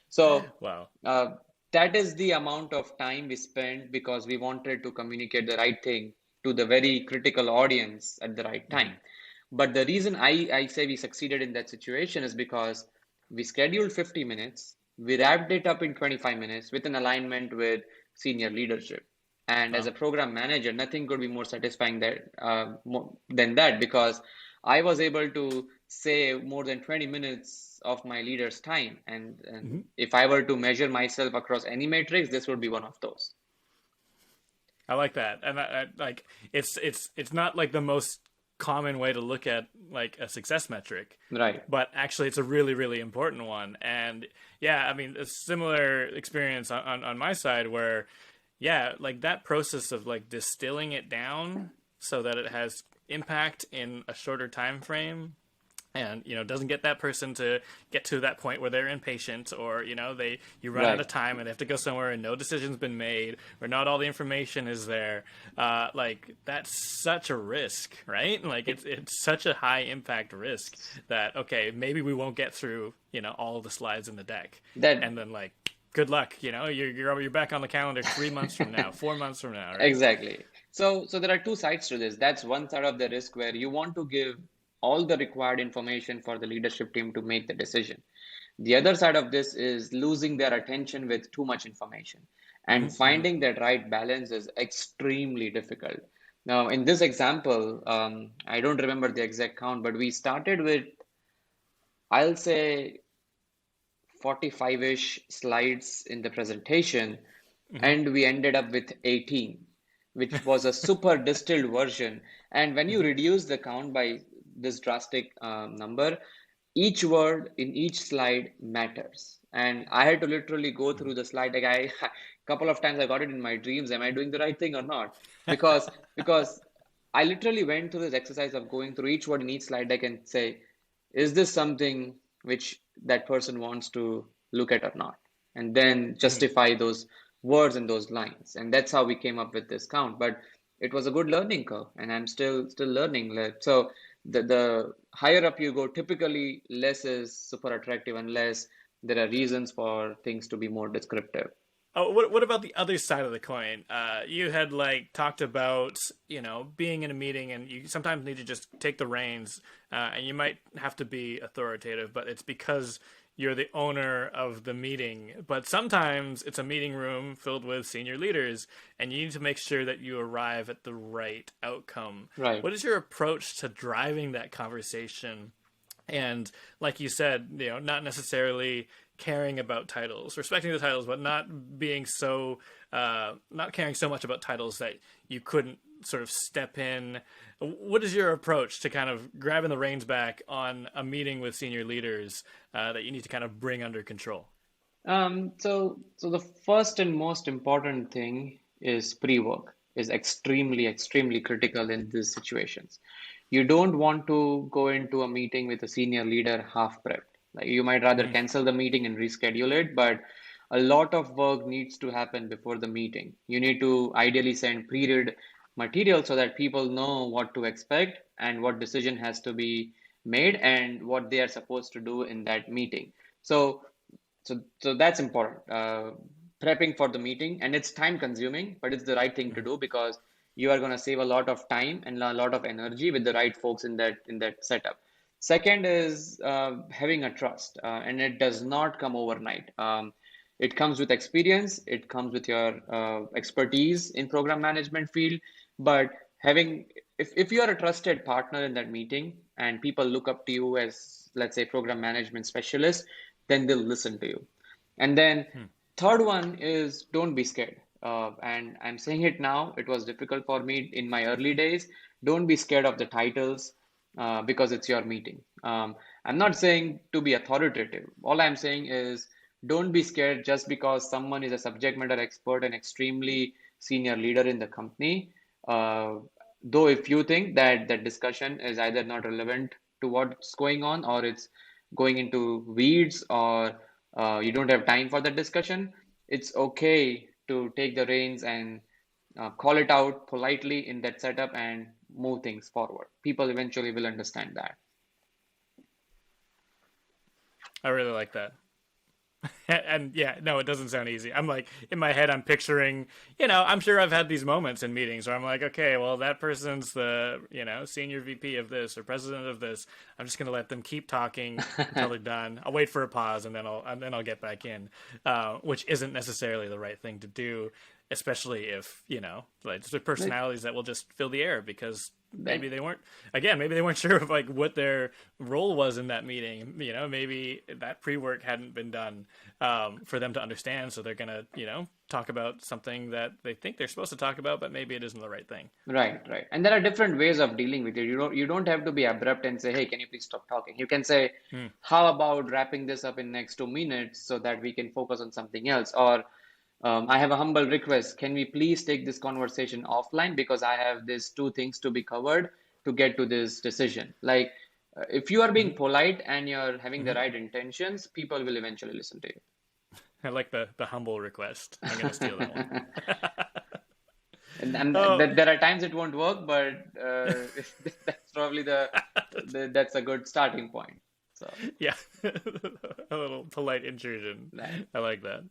So Wow. uh, that is the amount of time we spent because we wanted to communicate the right thing to the very critical audience at the right time. But the reason I say we succeeded in that situation is because we scheduled 50 minutes, we wrapped it up in 25 minutes with an alignment with senior leadership. And as Wow. a program manager, nothing could be more satisfying than that because I was able to save more than 20 minutes of my leader's time. And if I were to measure myself across any metrics, this would be one of those. I like that, and like it's not like the most common way to look at like a success metric, Right. but actually it's a really important one. And yeah, I mean a similar experience on my side where yeah, like that process of like distilling it down so that it has impact in a shorter time frame and doesn't get that person to get to that point where they're impatient or you run out Right. of time and they have to go somewhere and no decision's been made or not all the information is there. Like that's such a risk, right? Like it's such a high impact risk that okay, maybe we won't get through all the slides in the deck, That and then like good luck, you're back on the calendar 3 months from now, 4 months from now, right? Exactly. So there are two sides to this. That's one side of the risk where you want to give all the required information for the leadership team to make the decision. The other side of this is losing their attention with too much information. And finding that right balance is extremely difficult. Now, in this example, I don't remember the exact count, but we started with, I'll say, 45-ish slides in the presentation, and we ended up with 18, which was a super distilled version. And when you reduce the count by this drastic number, each word in each slide matters. And I had to literally go through the slide. Like a couple of times I got it in my dreams. Am I doing the right thing or not? Because I literally went through this exercise of going through each word in each slide deck and say, is this something which that person wants to look at or not? And then justify those words and those lines. And that's how we came up with this count. But it was a good learning curve, and I'm still learning. So the higher up you go, typically less is super attractive unless there are reasons for things to be more descriptive. Oh, what about the other side of the coin? You had like talked about being in a meeting, and you sometimes need to just take the reins, and you might have to be authoritative, but it's because you're the owner of the meeting. But sometimes it's a meeting room filled with senior leaders, and you need to make sure that you arrive at the right outcome. Right. What is your approach to driving that conversation? And like you said, not necessarily caring about titles, respecting the titles, but not being so, not caring so much about titles that you couldn't sort of step in. What is your approach to kind of grabbing the reins back on a meeting with senior leaders that you need to kind of bring under control? So the first and most important thing is pre-work is extremely critical in these situations. You don't want to go into a meeting with a senior leader half prepped. Like you might rather Mm, cancel the meeting and reschedule it, but a lot of work needs to happen before the meeting. You need to ideally send pre-read material so that people know what to expect and what decision has to be made and what they are supposed to do in that meeting. So that's important. Prepping for the meeting, and it's time consuming, but it's the right thing to mm, do because you are going to save a lot of time and a lot of energy with the right folks in that setup. Second is having a trust, and it does not come overnight. It comes with experience. It comes with your expertise in program management field. But having, if you are a trusted partner in that meeting and people look up to you as, let's say, program management specialist, then they'll listen to you. And then mm. third one is don't be scared. And I'm saying it now. It was difficult for me in my early days. Don't be scared of the titles because it's your meeting. I'm not saying to be authoritative. All I'm saying is don't be scared just because someone is a subject matter expert and extremely senior leader in the company. Uh, though if you think that that discussion is either not relevant to what's going on or it's going into weeds or you don't have time for that discussion, it's okay to take the reins and call it out politely in that setup and move things forward. People eventually will understand that. I really like that. And yeah, no, it doesn't sound easy. I'm like, in my head, I'm picturing, I'm sure I've had these moments in meetings where I'm like, okay, well, that person's the, senior VP of this or president of this. I'm just going to let them keep talking until they're done. I'll wait for a pause and then I'll get back in, which isn't necessarily the right thing to do, especially if, like the personalities that will just fill the air because That, maybe they weren't sure of like what their role was in that meeting. Maybe that pre-work hadn't been done for them to understand, so they're gonna talk about something that they think they're supposed to talk about, but maybe it isn't the right thing. right. And there are different ways of dealing with it. You don't have to be abrupt and say, hey, can you please stop talking? You can say, Hmm. how about wrapping this up in next 2 minutes so that we can focus on something else? Or I have a humble request. Can we please take this conversation offline because I have these two things to be covered to get to this decision? Like, if you are being Hmm. polite and you're having the Hmm. right intentions, people will eventually listen to I like the humble request. I'm gonna steal that one. you. And Oh, there are times it won't work, but that's probably that's a good starting point. So, yeah, a little polite intrusion. right. I like that.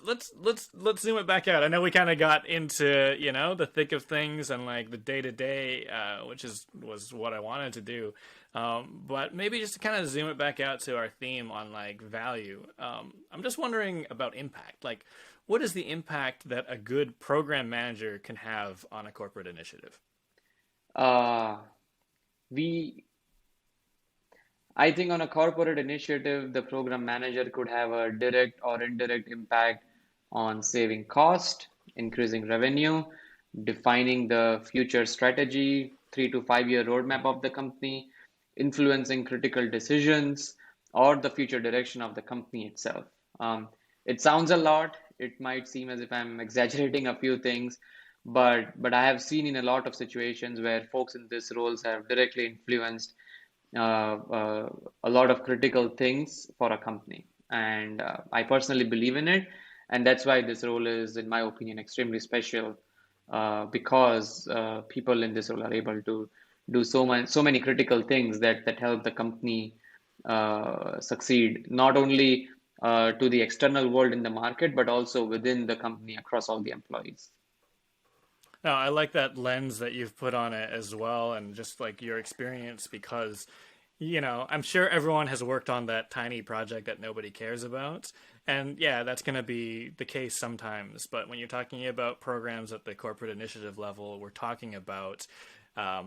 Let's zoom it back out. I know we kind of got into the thick of things and like the day to day, which was what I wanted to do. But maybe just to kind of zoom it back out to our theme on like value. I'm just wondering about impact. Like, what is the impact that a good program manager can have on a corporate initiative? Uh, we I think on a corporate initiative, the program manager could have a direct or indirect impact on saving cost, increasing revenue, defining the future strategy, 3 to 5 year roadmap of the company, influencing critical decisions, or the future direction of the company itself. It sounds a lot. It might seem as if I'm exaggerating a few things, but I have seen in a lot of situations where folks in these roles have directly influenced a lot of critical things for a company. And I personally believe in it. And that's why this role is, in my opinion, extremely special because people in this role are able to do so many critical things that help the company succeed, not only to the external world in the market, but also within the company across all the employees. No, I like that lens that you've put on it as well, and just like your experience because, I'm sure everyone has worked on that tiny project that nobody cares about. And yeah, that's going to be the case sometimes. But when you're talking about programs at the corporate initiative level, we're talking about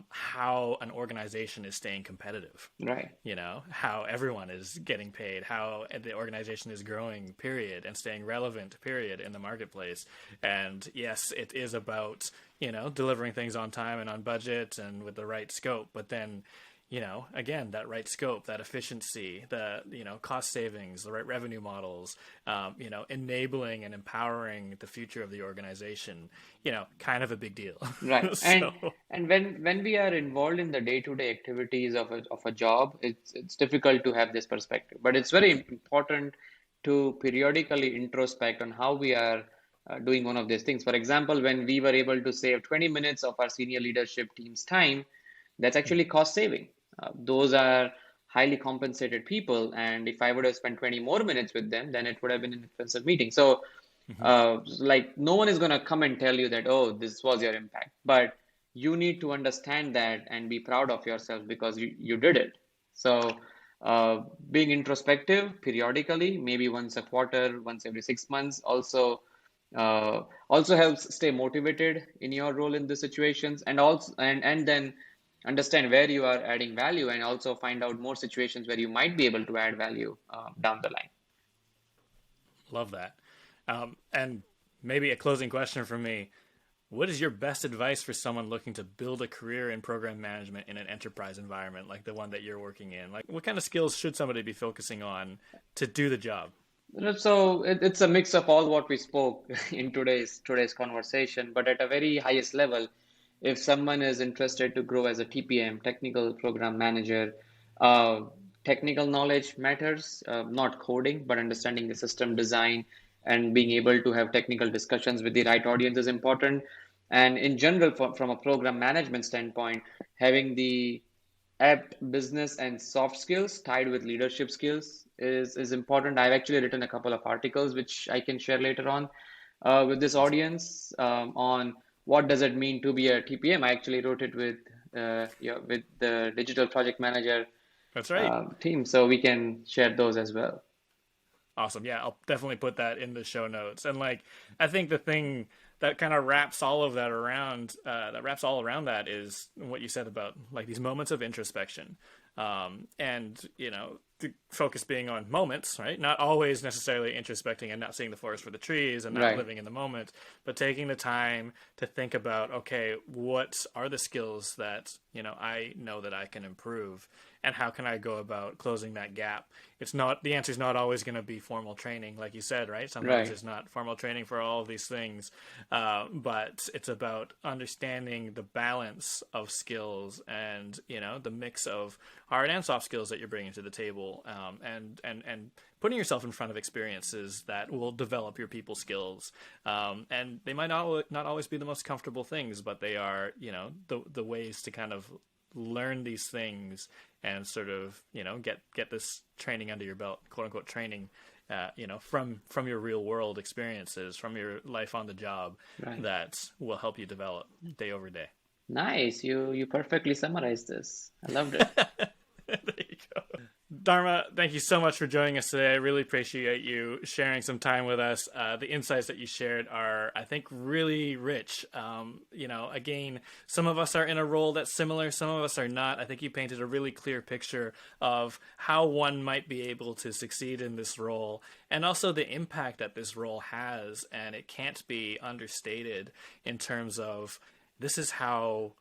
how an organization is staying competitive. Right. How everyone is getting paid, how the organization is growing, period, and staying relevant, period, in the marketplace. And yes, it is about, delivering things on time and on budget and with the right scope. But then, again, that right scope, that efficiency, the, cost savings, the right revenue models, enabling and empowering the future of the organization, kind of a big deal. Right. So, And when we are involved in the day-to-day activities of a job, it's difficult to have this perspective. But it's very important to periodically introspect on how we are doing one of these things. For example, when we were able to save 20 minutes of our senior leadership team's time, that's actually cost saving. Those are highly compensated people, and if I would have spent 20 more minutes with them, then it would have been an expensive meeting. So like no one is going to come and tell you that, oh, this was your impact, but you need to understand that and be proud of yourself because you did it. So being introspective periodically, maybe once a quarter, once every 6 months, also helps stay motivated in your role in the situations, and also and then understand where you are adding value, and also find out more situations where you might be able to add value down the line. love that. And maybe a closing question from me. What is your best advice for someone looking to build a career in program management in an enterprise environment like the one that you're working in? Like, what kind of skills should somebody be focusing on to do the job? So it's a mix of all what we spoke in today's conversation, but at a very highest level, if someone is interested to grow as a TPM, technical program manager, uh, technical knowledge matters, not coding, but understanding the system design and being able to have technical discussions with the right audience is important. And in general, from a program management standpoint, having the apt business and soft skills tied with leadership skills is important. I've actually written a couple of articles which I can share later on with this Awesome. audience on what does it mean to be a TPM. I actually wrote it with the digital project manager That's right. team, so we can share those as well. Awesome. Yeah, I'll definitely put that in the show notes. And like, I think the thing that kind of wraps all of that around, that wraps all around that is what you said about like these moments of introspection. And, the focus being on moments, right? Not always necessarily introspecting and not seeing the forest for the trees and not Right, living in the moment, but taking the time to think about, okay, what are the skills that, I know that I can improve, and how can I go about closing that gap? The answer is not always going to be formal training, like you said, right? Sometimes right, it's not formal training for all of these things, but it's about understanding the balance of skills and, the mix of hard and soft skills that you're bringing to the table, and putting yourself in front of experiences that will develop your people skills. And they might not always be the most comfortable things, but they are, the ways to kind of learn these things and sort of, get this training under your belt, quote unquote training, from your real world experiences, from your life on the job, right. that will help you develop day over day. Nice. You perfectly summarized this. I loved it. There you go. Dharma, thank you so much for joining us today. I really appreciate you sharing some time with us. The insights that you shared are, I think, really rich. Again, some of us are in a role that's similar, some of us are not. I think you painted a really clear picture of how one might be able to succeed in this role, and also the impact that this role has. And it can't be understated in terms of this is how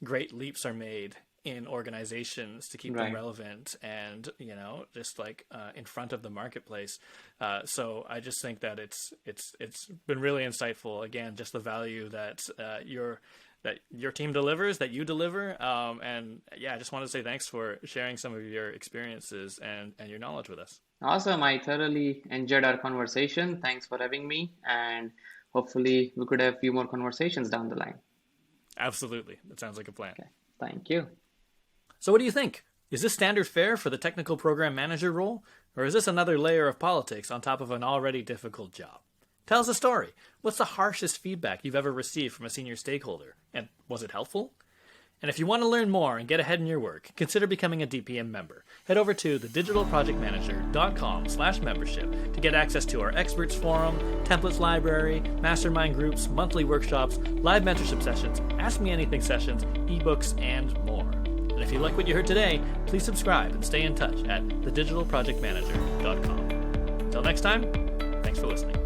great leaps are made in organizations to keep them Right. relevant and just like in front of the marketplace. So I just think that it's been really insightful. Again, just the value that your team delivers, that you deliver, and yeah, I just want to say thanks for sharing some of your experiences and your knowledge with us. Awesome. I thoroughly enjoyed our conversation. Thanks for having me, and hopefully we could have a few more conversations down the line. Absolutely, that sounds like a plan. Okay. Thank you. So what do you think? Is this standard fare for the technical program manager role, or is this another layer of politics on top of an already difficult job? Tell us a story. What's the harshest feedback you've ever received from a senior stakeholder? And was it helpful? And if you want to learn more and get ahead in your work, consider becoming a DPM member. Head over to thedigitalprojectmanager.com/membership to get access to our experts forum, templates library, mastermind groups, monthly workshops, live mentorship sessions, Ask Me Anything sessions, ebooks, and more. And if you like what you heard today, please subscribe and stay in touch at thedigitalprojectmanager.com. Until next time, thanks for listening.